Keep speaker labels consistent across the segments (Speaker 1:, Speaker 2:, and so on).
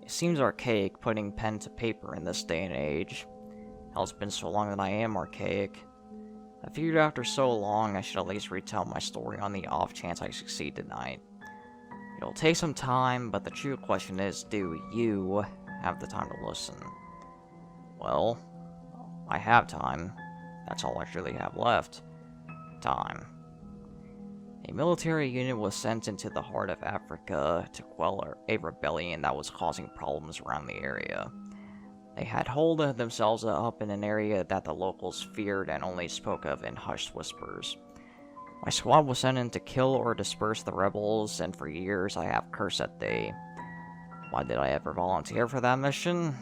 Speaker 1: It seems archaic putting pen to paper in this day and age. Hell, it's been so long that I am archaic. I figured after so long I should at least retell my story on the off chance I succeed tonight. It'll take some time, but the true question is, do you have the time to listen? Well, I have time. That's all I really have left. Time. A military unit was sent into the heart of Africa to quell a rebellion that was causing problems around the area. They had holed themselves up in an area that the locals feared and only spoke of in hushed whispers. My squad was sent in to kill or disperse the rebels, and for years I have cursed that day. Why did I ever volunteer for that mission?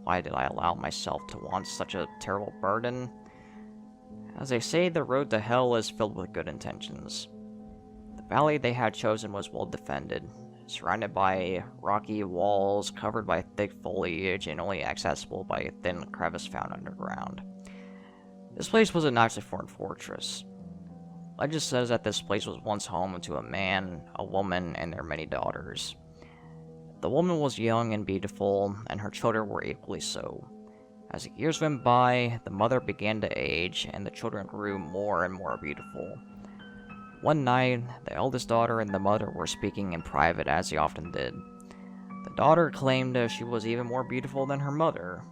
Speaker 1: Why did I allow myself to want such a terrible burden? As they say, the road to hell is filled with good intentions. The valley they had chosen was well defended, surrounded by rocky walls, covered by thick foliage, and only accessible by a thin crevice found underground. This place was a nicely formed fortress. Legend says that this place was once home to a man, a woman, and their many daughters. The woman was young and beautiful, and her children were equally so. As the years went by, the mother began to age, and the children grew more and more beautiful. One night, the eldest daughter and the mother were speaking in private, as they often did. The daughter claimed she was even more beautiful than her mother.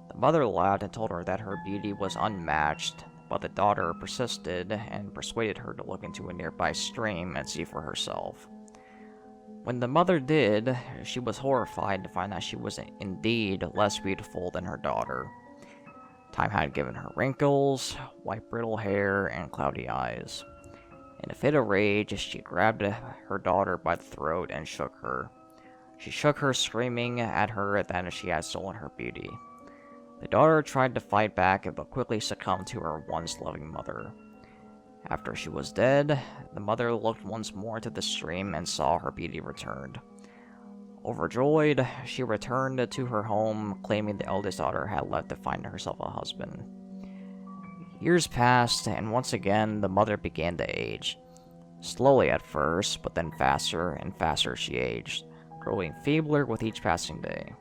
Speaker 1: The mother laughed and told her that her beauty was unmatched, but the daughter persisted and persuaded her to look into a nearby stream and see for herself. When the mother did, she was horrified to find that she was indeed less beautiful than her daughter. Time had given her wrinkles, white brittle hair, and cloudy eyes. In a fit of rage, she grabbed her daughter by the throat and shook her. She shook her, screaming at her that she had stolen her beauty. The daughter tried to fight back, but quickly succumbed to her once loving mother. After she was dead, the mother looked once more to the stream and saw her beauty returned. Overjoyed, she returned to her home, claiming the eldest daughter had left to find herself a husband. Years passed, and once again the mother began to age. Slowly at first, but then faster and faster she aged, growing feebler with each passing day.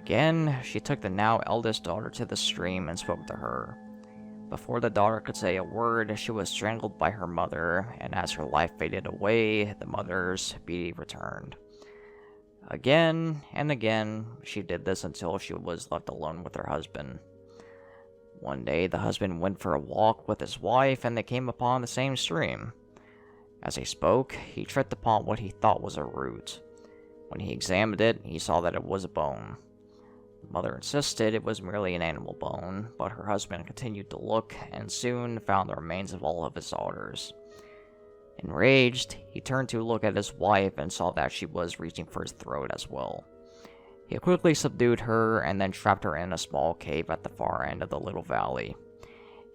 Speaker 1: Again, she took the now eldest daughter to the stream and spoke to her. Before the daughter could say a word, she was strangled by her mother, and as her life faded away, the mother's beauty returned. Again and again, she did this until she was left alone with her husband. One day, the husband went for a walk with his wife, and they came upon the same stream. As they spoke, he tripped upon what he thought was a root. When he examined it, he saw that it was a bone. The mother insisted it was merely an animal bone, but her husband continued to look, and soon found the remains of all of his daughters. Enraged, he turned to look at his wife and saw that she was reaching for his throat as well. He quickly subdued her and then trapped her in a small cave at the far end of the little valley.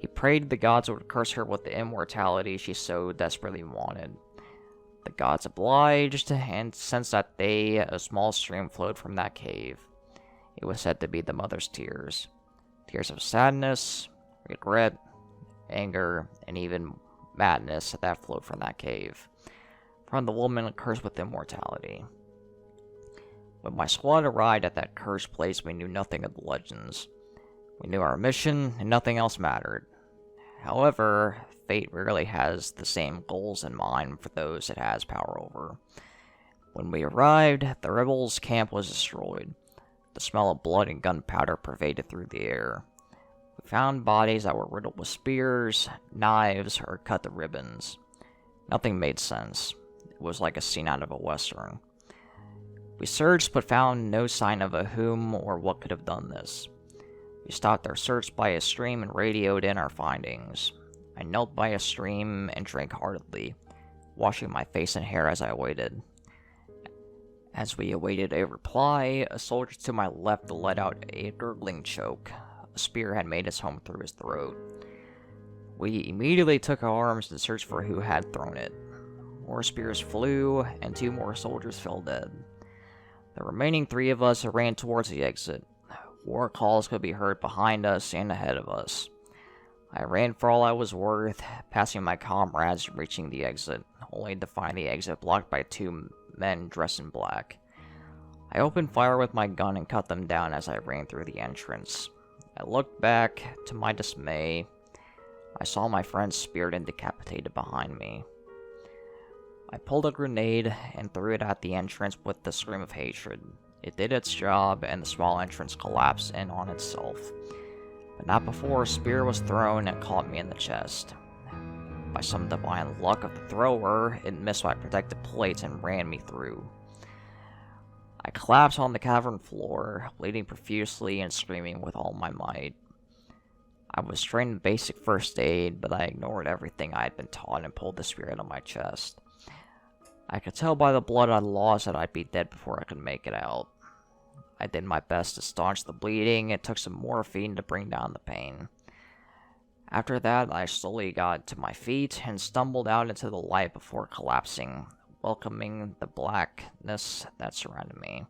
Speaker 1: He prayed the gods would curse her with the immortality she so desperately wanted. The gods obliged, and since that day, a small stream flowed from that cave. It was said to be the mother's tears. Tears of sadness, regret, anger, and even madness that flowed from that cave. From the woman cursed with immortality. When my squad arrived at that cursed place, we knew nothing of the legends. We knew our mission, and nothing else mattered. However, fate rarely has the same goals in mind for those it has power over. When we arrived, the rebels' camp was destroyed. The smell of blood and gunpowder pervaded through the air. We found bodies that were riddled with spears, knives, or cut to ribbons. Nothing made sense. It was like a scene out of a western. We searched but found no sign of a whom or what could have done this. We stopped our search by a stream and radioed in our findings. I knelt by a stream and drank heartily, washing my face and hair as I waited. As we awaited a reply, a soldier to my left let out a gurgling choke. A spear had made its home through his throat. We immediately took our arms and searched for who had thrown it. More spears flew, and 2 more soldiers fell dead. The remaining 3 of us ran towards the exit. War calls could be heard behind us and ahead of us. I ran for all I was worth, passing my comrades and reaching the exit, only to find the exit blocked by 2 men dressed in black. I opened fire with my gun and cut them down as I ran through the entrance. I looked back. To my dismay, I saw my friend speared and decapitated behind me. I pulled a grenade and threw it at the entrance with the scream of hatred. It did its job, and the small entrance collapsed in on itself. But not before a spear was thrown and caught me in the chest. By some divine luck of the thrower, it missed my protective plates and ran me through. I collapsed on the cavern floor, bleeding profusely and screaming with all my might. I was trained in basic first aid, but I ignored everything I had been taught and pulled the spear out of my chest. I could tell by the blood I lost that I'd be dead before I could make it out. I did my best to staunch the bleeding and took some morphine to bring down the pain. After that, I slowly got to my feet and stumbled out into the light before collapsing, welcoming the blackness that surrounded me.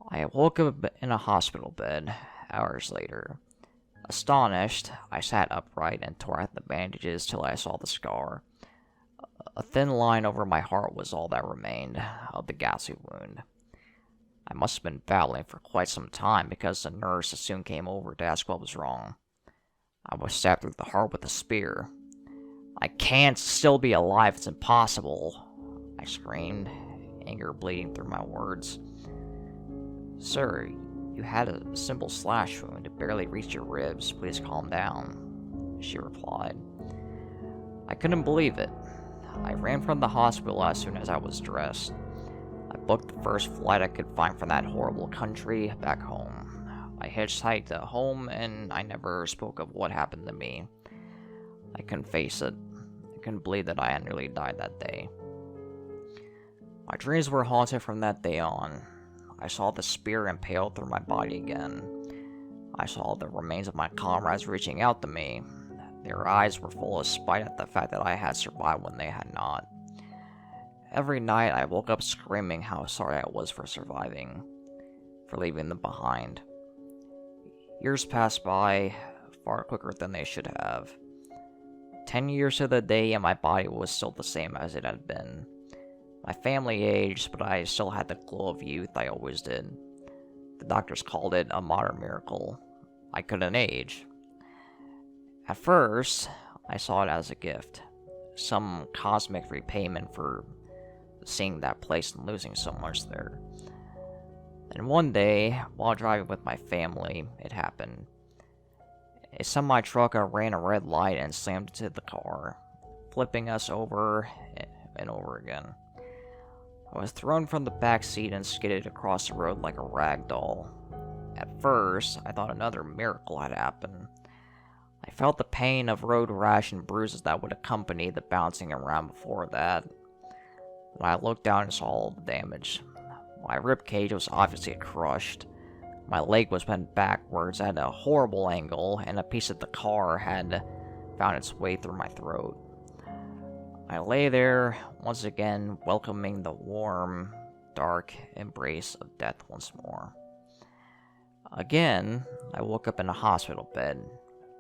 Speaker 1: I woke up in a hospital bed hours later. Astonished, I sat upright and tore at the bandages till I saw the scar. A thin line over my heart was all that remained of the ghastly wound. I must have been battling for quite some time because the nurse soon came over to ask what was wrong. I was stabbed through the heart with a spear. I can't still be alive, it's impossible, I screamed, anger bleeding through my words. Sir, you had a simple slash wound. It barely reached your ribs. Please calm down, she replied. I couldn't believe it. I ran from the hospital as soon as I was dressed. I booked the first flight I could find from that horrible country back home. I hitchhiked home, and I never spoke of what happened to me. I couldn't face it. I couldn't believe that I had nearly died that day. My dreams were haunted from that day on. I saw the spear impaled through my body again. I saw the remains of my comrades reaching out to me. Their eyes were full of spite at the fact that I had survived when they had not. Every night I woke up screaming how sorry I was for surviving, for leaving them behind. Years passed by, far quicker than they should have. 10 years to the day and my body was still the same as it had been. My family aged, but I still had the glow of youth I always did. The doctors called it a modern miracle. I couldn't age. At first, I saw it as a gift, some cosmic repayment for seeing that place and losing so much there. Then one day, while driving with my family, it happened. A semi-truck ran a red light and slammed into the car, flipping us over and over again. I was thrown from the back seat and skidded across the road like a rag doll. At first, I thought another miracle had happened. I felt the pain of road rash and bruises that would accompany the bouncing around before that. When I looked down and saw all the damage. My ribcage was obviously crushed. My leg was bent backwards at a horrible angle, and a piece of the car had found its way through my throat. I lay there, once again, welcoming the warm, dark embrace of death once more. Again, I woke up in a hospital bed,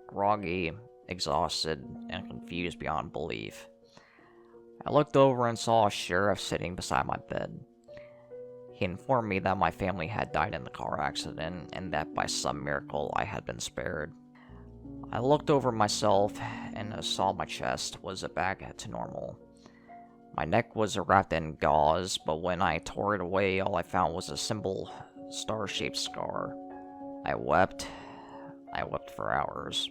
Speaker 1: groggy, exhausted, and confused beyond belief. I looked over and saw a sheriff sitting beside my bed. He informed me that my family had died in the car accident, and that by some miracle I had been spared. I looked over myself and saw my chest was back to normal. My neck was wrapped in gauze, but when I tore it away, all I found was a simple star-shaped scar. I wept for hours,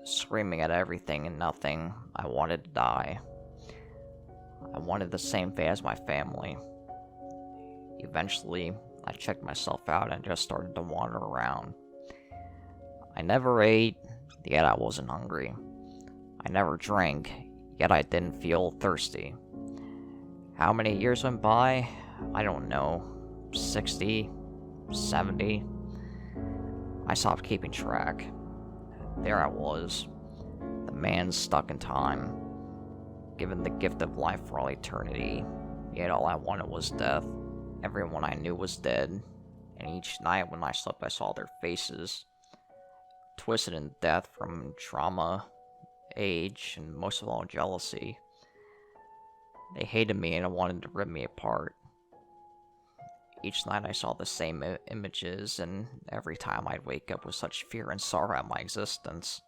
Speaker 1: screaming at everything and nothing. I wanted to die. I wanted the same fate as my family. Eventually, I checked myself out and just started to wander around. I never ate, yet I wasn't hungry. I never drank, yet I didn't feel thirsty. How many years went by? I don't know. 60? 70? I stopped keeping track. There I was, the man stuck in time, given the gift of life for all eternity, yet all I wanted was death. Everyone I knew was dead, and each night when I slept I saw their faces, twisted in death from trauma, age, and most of all jealousy. They hated me and wanted to rip me apart. Each night I saw the same images, and every time I'd wake up with such fear and sorrow at my existence.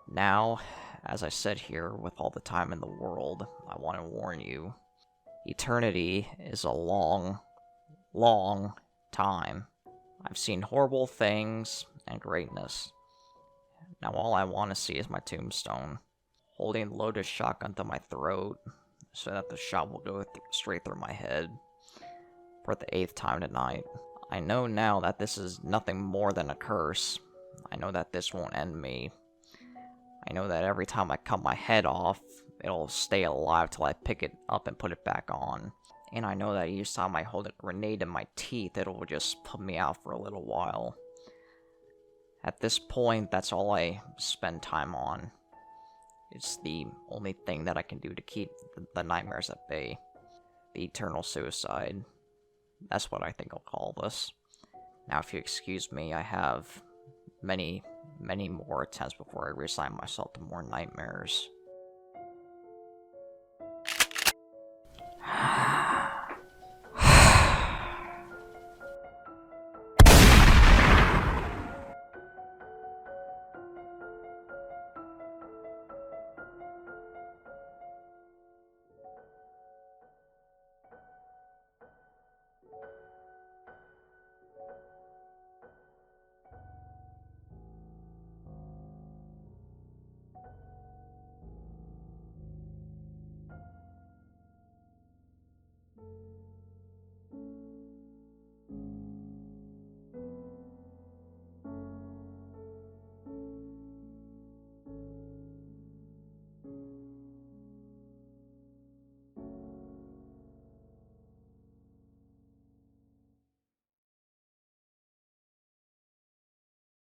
Speaker 1: Now, as I sit here with all the time in the world, I want to warn you. Eternity is a long, long time. I've seen horrible things and greatness. Now all I want to see is my tombstone, holding the loaded shotgun to my throat, so that the shot will go straight through my head. For the 8th time tonight. I know now that this is nothing more than a curse. I know that this won't end me. I know that every time I cut my head off, it'll stay alive till I pick it up and put it back on. And I know that each time I hold a grenade in my teeth, it'll just put me out for a little while. At this point, that's all I spend time on. It's the only thing that I can do to keep the nightmares at bay. The eternal suicide. That's what I think I'll call this. Now, if you excuse me, I have many, many more attempts before I reassign myself to more nightmares.